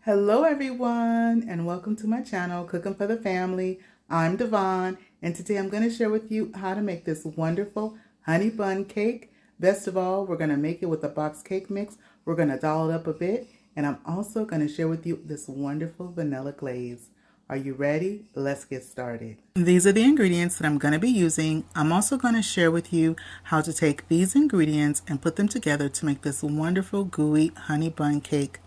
Hello everyone and welcome to my channel Cooking for the Family. I'm Dyvonne and today I'm going to share with you how to make this wonderful honey bun cake. Best of all, we're going to make it with a box cake mix. We're going to doll it up a bit and I'm also going to share with you this wonderful vanilla glaze. Are you ready? Let's get started. These are the ingredients that I'm going to be using. I'm also going to share with you how to take these ingredients and put them together to make this wonderful gooey honey bun cake.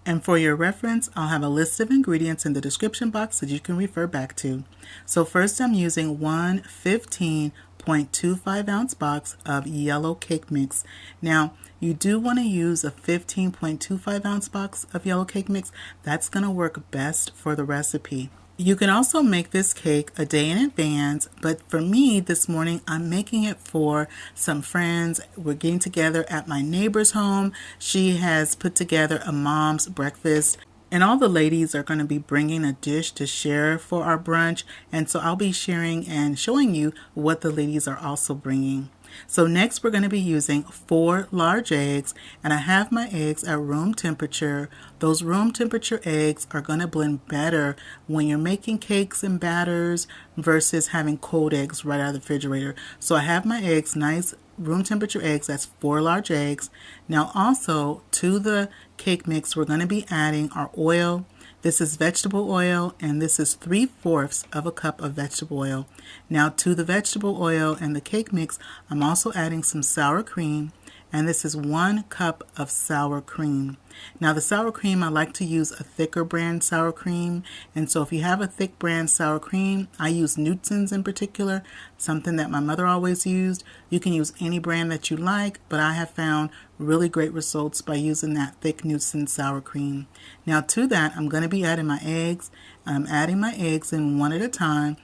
And for your reference, I'll have a list of ingredients in the description box that you can refer back to. So first I'm using one 15.25 ounce box of yellow cake mix. Now, you do want to use a 15.25 ounce box of yellow cake mix. That's going to work best for the recipe. You can also make this cake a day in advance, but for me this morning I'm making it for some friends. We're getting together at my neighbor's home. She has put together a mom's breakfast and all the ladies are going to be bringing a dish to share for our brunch, and so I'll be sharing and showing you what the ladies are also bringing. So next we're going to be using 4 large eggs, and I have my eggs at room temperature. Those room temperature eggs are going to blend better when you're making cakes and batters versus having cold eggs right out of the refrigerator. So I have my eggs, nice room temperature eggs, that's 4 large eggs. Now also to the cake mix we're going to be adding our oil. This is vegetable oil and this is 3/4 of a cup of vegetable oil. Now to the vegetable oil and the cake mix I'm also adding some sour cream, and this is 1 cup of sour cream. Now the sour cream, I like to use a thicker brand sour cream, and so if you have a thick brand sour cream, I use Newton's in particular, something that my mother always used. You can use any brand that you like, but I have found really great results by using that thick Newton's sour cream. Now to that I'm going to be adding my eggs. I'm adding my eggs in one at a time.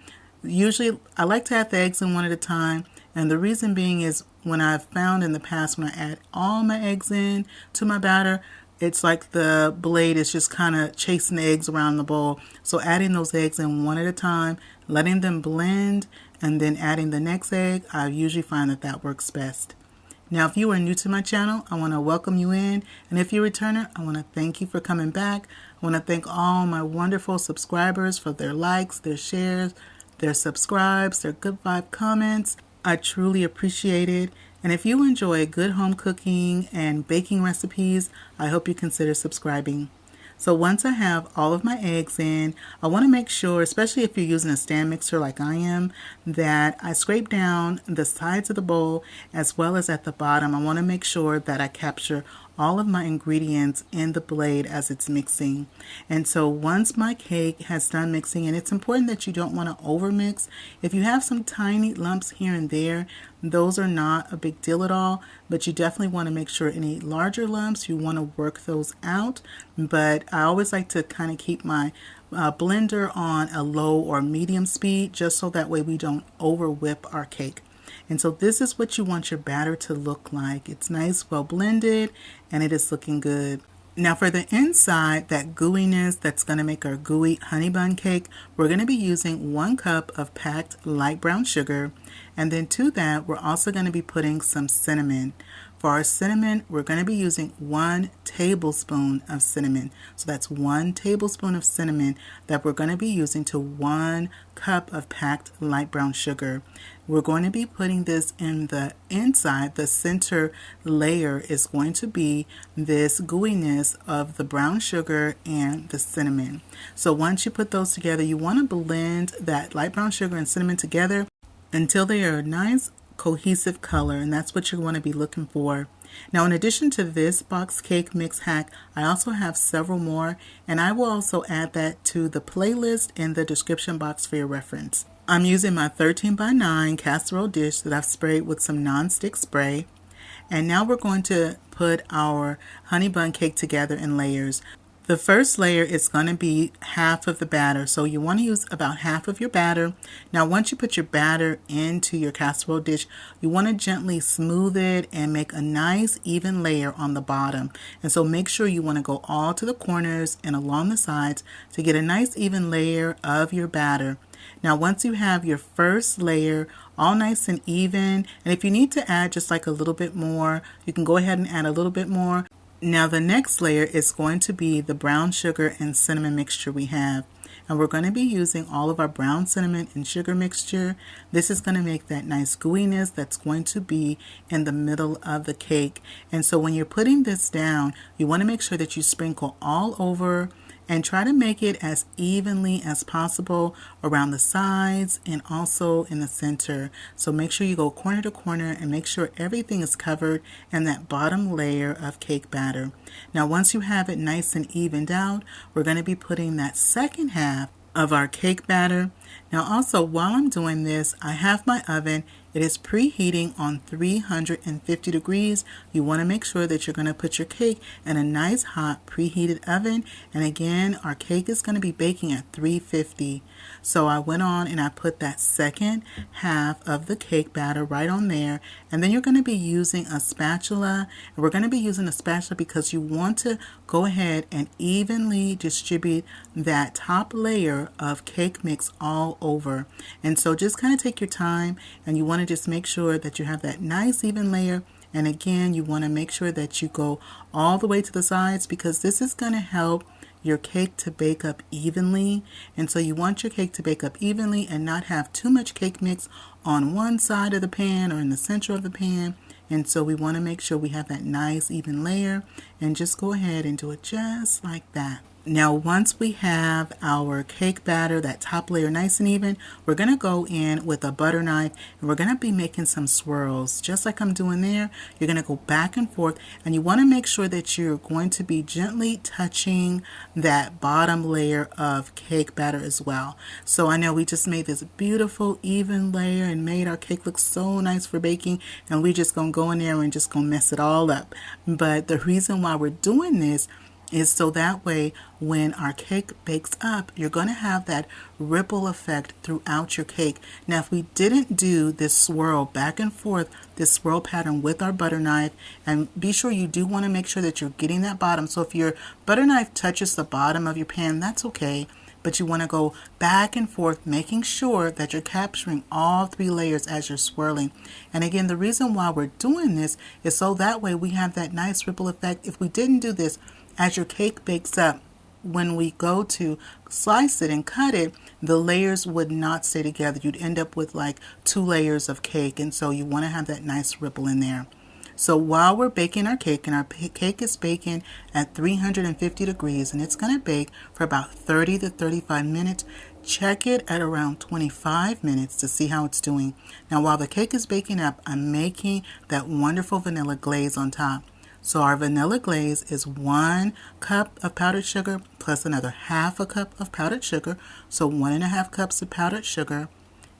Usually I like to add the eggs in one at a time, and the reason being is when I've found in the past when I add all my eggs in to my batter, it's like the blade is just kind of chasing the eggs around the bowl. So adding those eggs in one at a time, letting them blend, and then adding the next egg, I usually find that that works best. Now if you are new to my channel, I want to welcome you in, and if you're a returner, I want to thank you for coming back. I want to thank all my wonderful subscribers for their likes, their shares, their subscribes, their good vibe comments. I truly appreciate it. And if you enjoy good home cooking and baking recipes, I hope you consider subscribing. So once I have all of my eggs in, I want to make sure, especially if you're using a stand mixer like I am, that I scrape down the sides of the bowl as well as at the bottom. I want to make sure that I capture all of my ingredients in the blade as it's mixing. And so once my cake has done mixing, and it's important that you don't want to over mix. If you have some tiny lumps here and there, those are not a big deal at all, but you definitely want to make sure any larger lumps, you want to work those out. But I always like to kind of keep my blender on a low or medium speed, just so that way we don't over whip our cake. And so this is what you want your batter to look like. It's nice, well blended, and it is looking good. Now for the inside, that gooiness that's going to make our gooey honey bun cake, we're going to be using 1 cup of packed light brown sugar. And then to that, we're also going to be putting some cinnamon. For our cinnamon, we're going to be using 1 tablespoon of cinnamon. So that's 1 tablespoon of cinnamon that we're going to be using to 1 cup of packed light brown sugar. We're going to be putting this in the inside. The center layer is going to be this gooiness of the brown sugar and the cinnamon. So once you put those together, you want to blend that light brown sugar and cinnamon together until they are a nice cohesive color, and that's what you want to be looking for. Now in addition to this box cake mix hack, I also have several more, and I will also add that to the playlist in the description box for your reference. I'm using my 13x9 casserole dish that I've sprayed with some non-stick spray, and now we're going to put our honey bun cake together in layers. The first layer is going to be half of the batter, so you want to use about half of your batter. Now once you put your batter into your casserole dish, you want to gently smooth it and make a nice even layer on the bottom. And so make sure you want to go all to the corners and along the sides to get a nice even layer of your batter. Now once you have your first layer all nice and even, and if you need to add just like a little bit more, you can go ahead and add a little bit more. Now the next layer is going to be the brown sugar and cinnamon mixture we have. And we're going to be using all of our brown cinnamon and sugar mixture. This is going to make that nice gooiness that's going to be in the middle of the cake. And so when you're putting this down, you want to make sure that you sprinkle all over and try to make it as evenly as possible around the sides and also in the center. So make sure you go corner to corner and make sure everything is covered in that bottom layer of cake batter. Now once you have it nice and evened out, we're going to be putting that second half of our cake batter. Now also, while I'm doing this, I have my oven. It is preheating on 350 degrees. You want to make sure that you're going to put your cake in a nice hot preheated oven. And again, our cake is going to be baking at 350. So I went on and I put that second half of the cake batter right on there. And then you're going to be using a spatula. And we're going to be using a spatula because you want to go ahead and evenly distribute that top layer of cake mix all over. And so just kind of take your time, and you want to just make sure that you have that nice even layer. And again, you want to make sure that you go all the way to the sides because this is going to help your cake to bake up evenly. And so you want your cake to bake up evenly and not have too much cake mix on one side of the pan or in the center of the pan. And so we want to make sure we have that nice even layer, and just go ahead and do it just like that. Now once we have our cake batter, that top layer nice and even, we're going to go in with a butter knife and we're going to be making some swirls. Just like I'm doing there, you're going to go back and forth, and you want to make sure that you're going to be gently touching that bottom layer of cake batter as well. So I know we just made this beautiful even layer and made our cake look so nice for baking, and we just going to go in there and just going to mess it all up. But the reason why we're doing this is so that way when our cake bakes up, you're going to have that ripple effect throughout your cake. Now if we didn't do this swirl back and forth, this swirl pattern with our butter knife, and be sure you do want to make sure that you're getting that bottom. So if your butter knife touches the bottom of your pan, that's okay. But you want to go back and forth, making sure that you're capturing all three layers as you're swirling. And again, the reason why we're doing this is so that way we have that nice ripple effect. If we didn't do this, as your cake bakes up, when we go to slice it and cut it, the layers would not stay together. You'd end up with like 2 layers of cake, and so you want to have that nice ripple in there. So while we're baking our cake, and our cake is baking at 350 degrees, and it's going to bake for about 30 to 35 minutes, check it at around 25 minutes to see how it's doing. Now while the cake is baking up, I'm making that wonderful vanilla glaze on top. So our vanilla glaze is 1 cup of powdered sugar plus another half a cup of powdered sugar. So 1.5 cups of powdered sugar.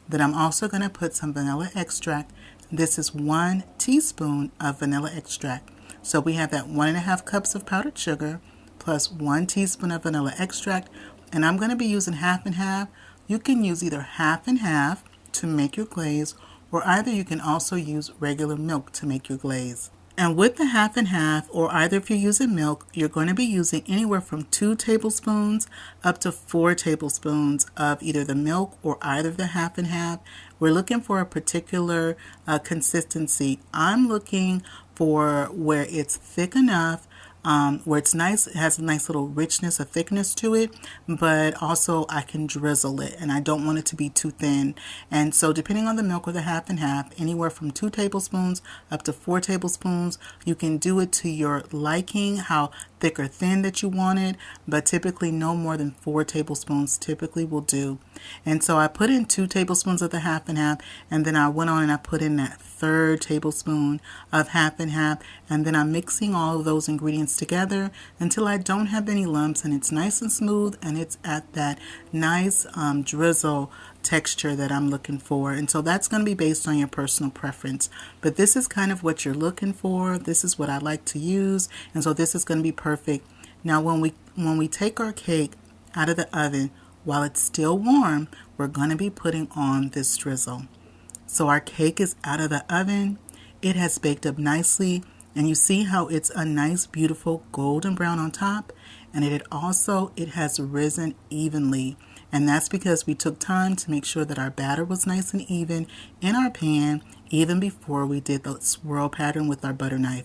Then I'm also going to put some vanilla extract. This is 1 teaspoon of vanilla extract. So we have that 1.5 cups of powdered sugar plus 1 teaspoon of vanilla extract. And I'm going to be using half and half. You can use either half and half to make your glaze, or either you can also use regular milk to make your glaze. And with the half and half, or either if you're using milk, you're going to be using anywhere from 2 tablespoons up to 4 tablespoons of either the milk or either the half and half. We're looking for a particular consistency. I'm looking for where it's thick enough, where it's nice, it has a nice little richness, a thickness to it, but also I can drizzle it, and I don't want it to be too thin. And so depending on the milk or the half and half, anywhere from 2 tablespoons up to 4 tablespoons, you can do it to your liking, how thick or thin that you want it, but typically no more than 4 tablespoons typically will do. And so I put in 2 tablespoons of the half and half, and then I went on and I put in that 3rd tablespoon of half and half, and then I'm mixing all of those ingredients together until I don't have any lumps, and it's nice and smooth, and it's at that nice drizzle texture that I'm looking for. And so that's going to be based on your personal preference, but this is kind of what you're looking for. This is what I like to use, and so this is going to be perfect. Now when we take our cake out of the oven, while it's still warm, we're going to be putting on this drizzle. So our cake is out of the oven. It has baked up nicely, and you see how it's a nice beautiful golden brown on top, and it has risen evenly. And that's because we took time to make sure that our batter was nice and even in our pan, even before we did the swirl pattern with our butter knife.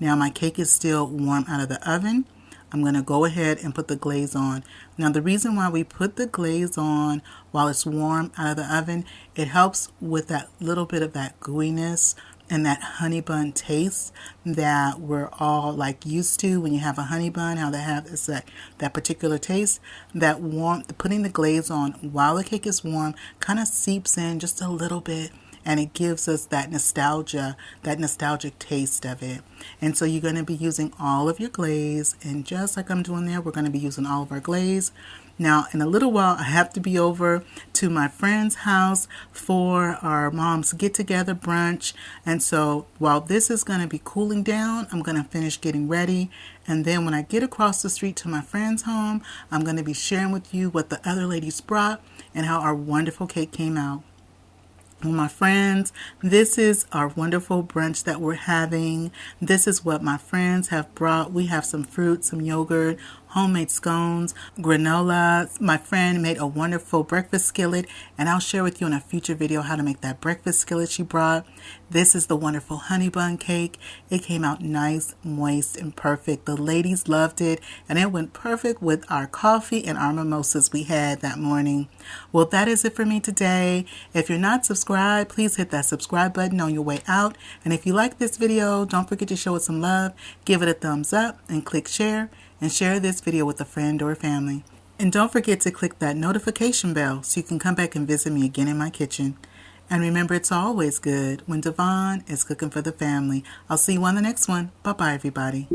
Now my cake is still warm out of the oven. I'm going to go ahead and put the glaze on. Now the reason why we put the glaze on while it's warm out of the oven, it helps with that little bit of that gooiness and that honey bun taste that we're all like used to when you have a honey bun, how they have is that particular taste. That warm, putting the glaze on while the cake is warm kind of seeps in just a little bit, and it gives us that nostalgia, that nostalgic taste of it. And so you're going to be using all of your glaze, and just like I'm doing there, we're going to be using all of our glaze. Now, in a little while, I have to be over to my friend's house for our mom's get-together brunch. And so while this is going to be cooling down, I'm going to finish getting ready. And then when I get across the street to my friend's home, I'm going to be sharing with you what the other ladies brought and how our wonderful cake came out. Well, my friends, this is our wonderful brunch that we're having. This is what my friends have brought. We have some fruit, some yogurt, homemade scones, granola. My friend made a wonderful breakfast skillet, and I'll share with you in a future video how to make that breakfast skillet she brought. This is the wonderful honey bun cake. It came out nice, moist, and perfect. The ladies loved it, and it went perfect with our coffee and our mimosas we had that morning. Well, that is it for me today. If you're not subscribed, please hit that subscribe button on your way out. And if you like this video, don't forget to show it some love. Give it a thumbs up and click share. And share this video with a friend or family. And don't forget to click that notification bell so you can come back and visit me again in my kitchen. And remember, it's always good when Dyvonne is cooking for the family. I'll see you on the next one. Bye-bye, everybody.